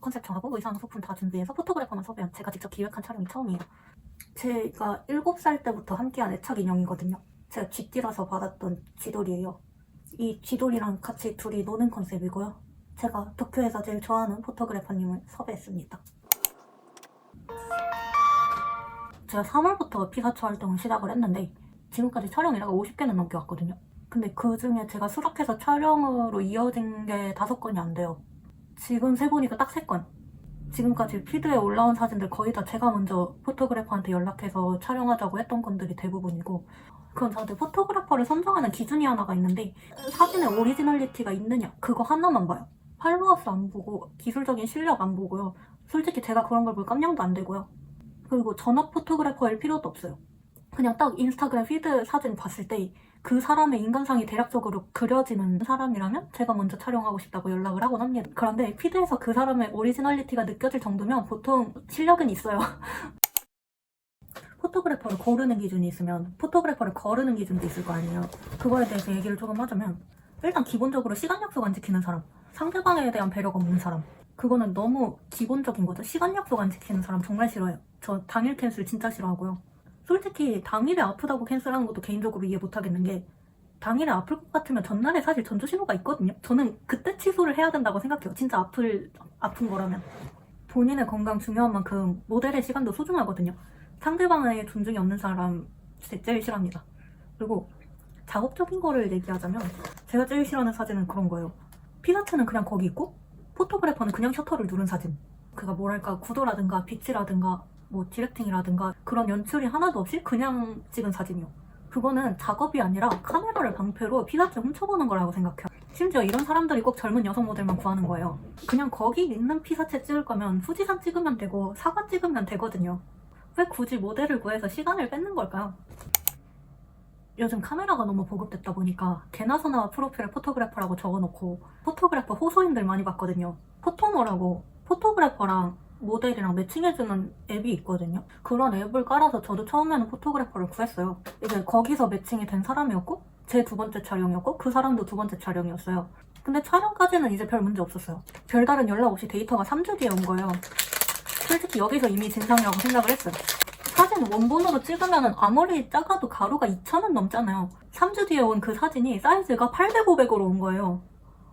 컨셉 정하고 의상, 소품 다 준비해서 포토그래퍼만 섭외한 제가 직접 기획한 촬영이 처음이에요. 제가 7살 때부터 함께한 애착 인형이거든요. 제가 쥐띠라서 받았던 쥐돌이에요. 이 쥐돌이랑 같이 둘이 노는 컨셉이고요. 제가 도쿄에서 제일 좋아하는 포토그래퍼님을 섭외했습니다. 제가 3월부터 피사처 활동을 시작을 했는데 지금까지 촬영 일화가 50개는 넘게 왔거든요. 근데 그 중에 제가 수락해서 촬영으로 이어진 게 5건이 안 돼요. 지금 세보니까 딱 3건. 지금까지 피드에 올라온 사진들 거의 다 제가 먼저 포토그래퍼한테 연락해서 촬영하자고 했던 건들이 대부분이고, 그건 저한테 포토그래퍼를 선정하는 기준이 하나가 있는데 사진에 오리지널리티가 있느냐 그거 하나만 봐요. 팔로워 수 안 보고 기술적인 실력 안 보고요. 솔직히 제가 그런 걸 볼 깜냥도 안 되고요. 그리고 전업 포토그래퍼일 필요도 없어요. 그냥 딱 인스타그램 피드 사진 봤을 때 그 사람의 인간상이 대략적으로 그려지는 사람이라면 제가 먼저 촬영하고 싶다고 연락을 하곤 합니다. 그런데 피드에서 그 사람의 오리지널리티가 느껴질 정도면 보통 실력은 있어요. 포토그래퍼를 고르는 기준이 있으면 포토그래퍼를 거르는 기준도 있을 거 아니에요. 그거에 대해서 얘기를 조금 하자면, 일단 기본적으로 시간 약속 안 지키는 사람, 상대방에 대한 배려가 없는 사람, 그거는 너무 기본적인 거죠. 시간 약속 안 지키는 사람 정말 싫어요. 저 당일 캔슬 진짜 싫어하고요. 솔직히 당일에 아프다고 캔슬하는 것도 개인적으로 이해 못하겠는 게, 당일에 아플 것 같으면 전날에 사실 전조 신호가 있거든요. 저는 그때 취소를 해야 된다고 생각해요. 진짜 아픈 거라면. 본인의 건강 중요한 만큼 모델의 시간도 소중하거든요. 상대방의 존중이 없는 사람 진짜 제일 싫어합니다. 그리고 작업적인 거를 얘기하자면 제가 제일 싫어하는 사진은 그런 거예요. 피사체는 그냥 거기 있고 포토그래퍼는 그냥 셔터를 누른 사진. 그가 뭐랄까 구도라든가 빛이라든가 뭐 디렉팅이라든가 그런 연출이 하나도 없이 그냥 찍은 사진이요. 그거는 작업이 아니라 카메라를 방패로 피사체 훔쳐보는 거라고 생각해요. 심지어 이런 사람들이 꼭 젊은 여성 모델만 구하는 거예요. 그냥 거기 있는 피사체 찍을 거면 후지산 찍으면 되고 사과 찍으면 되거든요. 왜 굳이 모델을 구해서 시간을 뺏는 걸까요? 요즘 카메라가 너무 보급됐다 보니까 개나서 나와 프로필에 포토그래퍼라고 적어놓고 포토그래퍼 호소인들 많이 봤거든요. 포토노라고 포토그래퍼랑 모델이랑 매칭해주는 앱이 있거든요. 그런 앱을 깔아서 저도 처음에는 포토그래퍼를 구했어요. 이제 거기서 매칭이 된 사람이었고 제 2번째 촬영이었고 그 사람도 2번째 촬영이었어요. 근데 촬영까지는 이제 별 문제 없었어요. 별다른 연락 없이 데이터가 3주 뒤에 온 거예요. 솔직히 여기서 이미 진상이라고 생각을 했어요. 사진 원본으로 찍으면 아무리 작아도 가로가 2,000은 넘잖아요. 3주 뒤에 온 그 사진이 사이즈가 800, 500으로 온 거예요.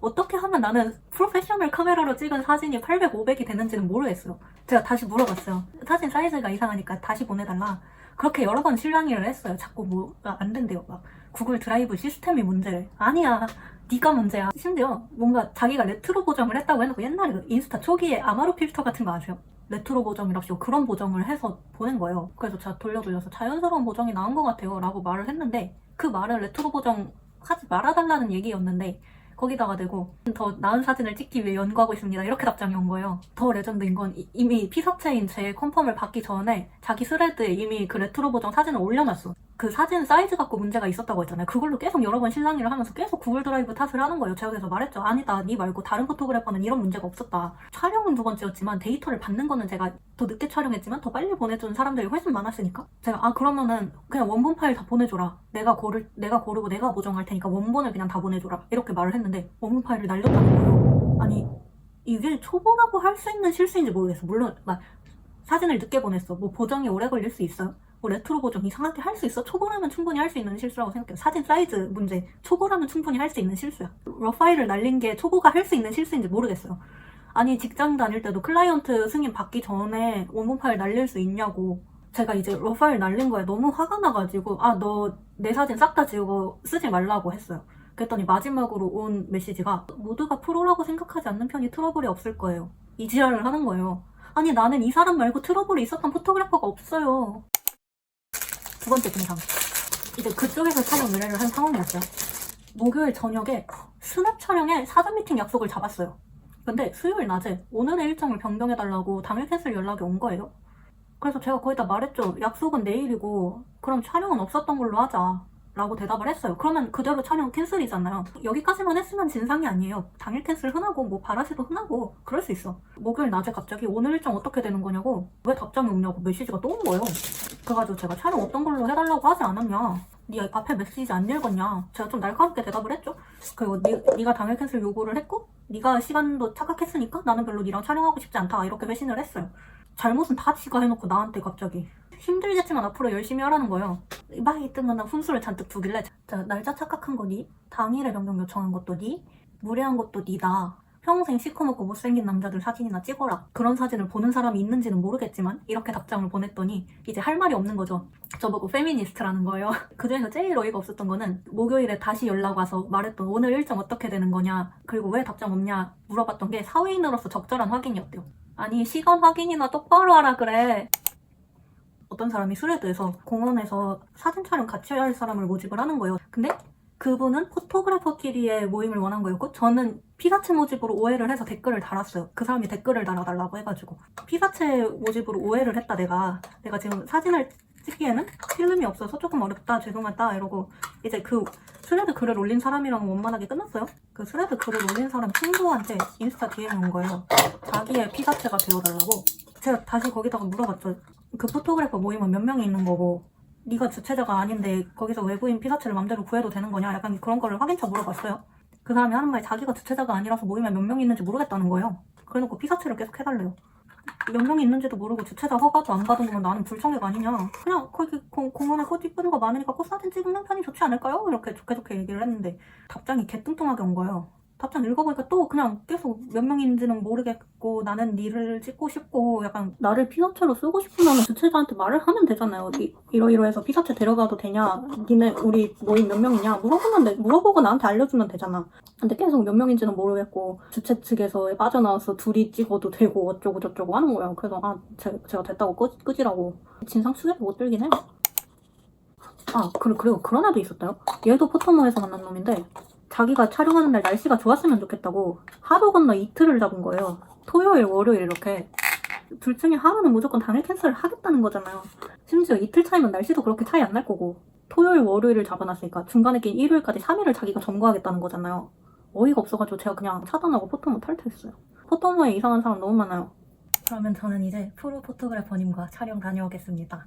어떻게 하면 나는 프로페셔널 카메라로 찍은 사진이 800, 500이 되는지는 모르겠어요. 제가 다시 물어봤어요. 사진 사이즈가 이상하니까 다시 보내달라. 그렇게 여러 번 실랑이를 했어요. 자꾸 뭐가 안 된대요. 막 구글 드라이브 시스템이 문제래. 아니야. 네가 문제야. 심지어 뭔가 자기가 레트로 보정을 했다고 해놓고, 옛날에 그 인스타 초기에 아마루 필터 같은 거 아세요? 레트로 보정이랍시고 그런 보정을 해서 보낸 거예요. 그래서 제가 돌려서 자연스러운 보정이 나온 것 같아요 라고 말을 했는데, 그 말은 레트로 보정 하지 말아달라는 얘기였는데 거기다가 대고 더 나은 사진을 찍기 위해 연구하고 있습니다 이렇게 답장이 온 거예요. 더 레전드인 건 이미 피사체인 제 컨펌을 받기 전에 자기 스레드에 이미 그 레트로 보정 사진을 올려놨어. 그 사진 사이즈 갖고 문제가 있었다고 했잖아요. 그걸로 계속 여러 번 실랑이를 하면서 계속 구글 드라이브 탓을 하는 거예요. 제가 그래서 말했죠. 아니다, 니 말고 다른 포토그래퍼는 이런 문제가 없었다. 촬영은 2번째였지만 데이터를 받는 거는 제가 더 늦게 촬영했지만 더 빨리 보내준 사람들이 훨씬 많았으니까 제가 그러면은 그냥 원본 파일 다 보내줘라. 내가 고르고 내가 보정할 테니까 원본을 그냥 다 보내줘라 이렇게 말을 했는데 원본 파일을 날렸다는 거예요. 아니 이게 초보라고 할 수 있는 실수인지 모르겠어. 물론 막 사진을 늦게 보냈어. 뭐 보정이 오래 걸릴 수 있어요. 뭐 레트로 보정 이상하게 할 수 있어? 초보라면 충분히 할 수 있는 실수라고 생각해요. 사진 사이즈 문제 초보라면 충분히 할 수 있는 실수야. 러파일을 날린 게 초보가 할 수 있는 실수인지 모르겠어요. 아니 직장 다닐 때도 클라이언트 승인 받기 전에 원본 파일 날릴 수 있냐고. 제가 이제 러파일 날린 거에 너무 화가 나가지고 너 내 사진 싹 다 지우고 쓰지 말라고 했어요. 그랬더니 마지막으로 온 메시지가 모두가 프로라고 생각하지 않는 편이 트러블이 없을 거예요. 이 지랄을 하는 거예요. 아니 나는 이 사람 말고 트러블이 있었던 포토그래퍼가 없어요. 2번째 진상. 이제 그쪽에서 촬영 의뢰를 한 상황이었어요. 목요일 저녁에 스냅 촬영에 사전 미팅 약속을 잡았어요. 근데 수요일 낮에 오늘의 일정을 변경해달라고 당일 캔슬 연락이 온 거예요. 그래서 제가 거기다 말했죠. 약속은 내일이고 그럼 촬영은 없었던 걸로 하자 라고 대답을 했어요. 그러면 그대로 촬영 캔슬이잖아요. 여기까지만 했으면 진상이 아니에요. 당일 캔슬 흔하고 뭐 바라시도 흔하고 그럴 수 있어. 목요일 낮에 갑자기 오늘 일정 어떻게 되는 거냐고 왜 답장이 없냐고 메시지가 또 온 거예요. 그래가지고 제가 촬영 어떤 걸로 해달라고 하지 않았냐, 네 앞에 메시지 안 읽었냐, 제가 좀 날카롭게 대답을 했죠. 그리고 네가 당일 캔슬 요구를 했고 네가 시간도 착각했으니까 나는 별로 니랑 촬영하고 싶지 않다 이렇게 회신을 했어요. 잘못은 다 지가 해놓고 나한테 갑자기 힘들겠지만 앞으로 열심히 하라는 거예요. 막 이때만 훈수를 잔뜩 두길래 자, 날짜 착각한 거 니? 당일에 변경 요청한 것도 니? 무례한 것도 니다. 평생 시커멓고 못생긴 남자들 사진이나 찍어라. 그런 사진을 보는 사람이 있는지는 모르겠지만 이렇게 답장을 보냈더니 이제 할 말이 없는 거죠. 저보고 페미니스트라는 거예요. 그중에서 제일 어이가 없었던 거는 목요일에 다시 연락 와서 말했던 오늘 일정 어떻게 되는 거냐 그리고 왜 답장 없냐 물어봤던 게 사회인으로서 적절한 확인이었대요. 아니 시간 확인이나 똑바로 하라 그래. 어떤 사람이 스레드에서 공원에서 사진 촬영 같이 할 사람을 모집을 하는 거예요. 근데 그분은 포토그래퍼끼리의 모임을 원한 거였고 저는 피사체 모집으로 오해를 해서 댓글을 달았어요. 그 사람이 댓글을 달아달라고 해가지고 피사체 모집으로 오해를 했다 내가 지금 사진을 찍기에는 필름이 없어서 조금 어렵다 죄송하다 이러고 이제 그 스레드 글을 올린 사람이랑 원만하게 끝났어요. 그 스레드 글을 올린 사람 친구한테 인스타 DM이 온 거예요. 자기의 피사체가 되어달라고. 제가 다시 거기다가 물어봤죠. 그 포토그래퍼 모임은 몇 명이 있는 거고 네가 주최자가 아닌데 거기서 외부인 피사체를 맘대로 구해도 되는 거냐 약간 그런 거를 확인차 물어봤어요. 그 사람이 하는 말이 자기가 주최자가 아니라서 모임에 몇 명이 있는지 모르겠다는 거예요. 그래놓고 피사체를 계속 해달래요. 몇 명이 있는지도 모르고 주최자 허가도 안 받은 거면 나는 불청객 아니냐. 그냥 거기 공원에 꽃 이쁜 거 많으니까 꽃 사진 찍는 편이 좋지 않을까요? 이렇게 좋게 얘기를 했는데 답장이 개뚱뚱하게 온 거예요. 답장 읽어보니까 또 그냥 계속 몇 명인지는 모르겠고 나는 니를 찍고 싶고 약간 나를 피사체로 쓰고 싶으면 주최자한테 말을 하면 되잖아요. 이러이러해서 피사체 데려가도 되냐? 니네 우리 모임 몇 명이냐? 물어보고 나한테 알려주면 되잖아. 근데 계속 몇 명인지는 모르겠고 주최 측에서 빠져나와서 둘이 찍어도 되고 어쩌고 저쩌고 하는 거예요. 그래서 제가 됐다고 끄지라고. 진상 수혜를 못 들긴 해. 그리고 그런 애도 있었어요. 얘도 포토모에서 만난 놈인데 자기가 촬영하는 날 날씨가 좋았으면 좋겠다고 하루 건너 이틀을 잡은 거예요. 토요일, 월요일 이렇게. 둘 중에 하루는 무조건 당일 캔슬을 하겠다는 거잖아요. 심지어 이틀 차이면 날씨도 그렇게 차이 안 날 거고 토요일, 월요일을 잡아놨으니까 중간에 낀 일요일까지 3일을 자기가 점거하겠다는 거잖아요. 어이가 없어가지고 제가 그냥 차단하고 포토모 탈퇴했어요. 포토모에 이상한 사람 너무 많아요. 그러면 저는 이제 프로 포토그래퍼님과 촬영 다녀오겠습니다.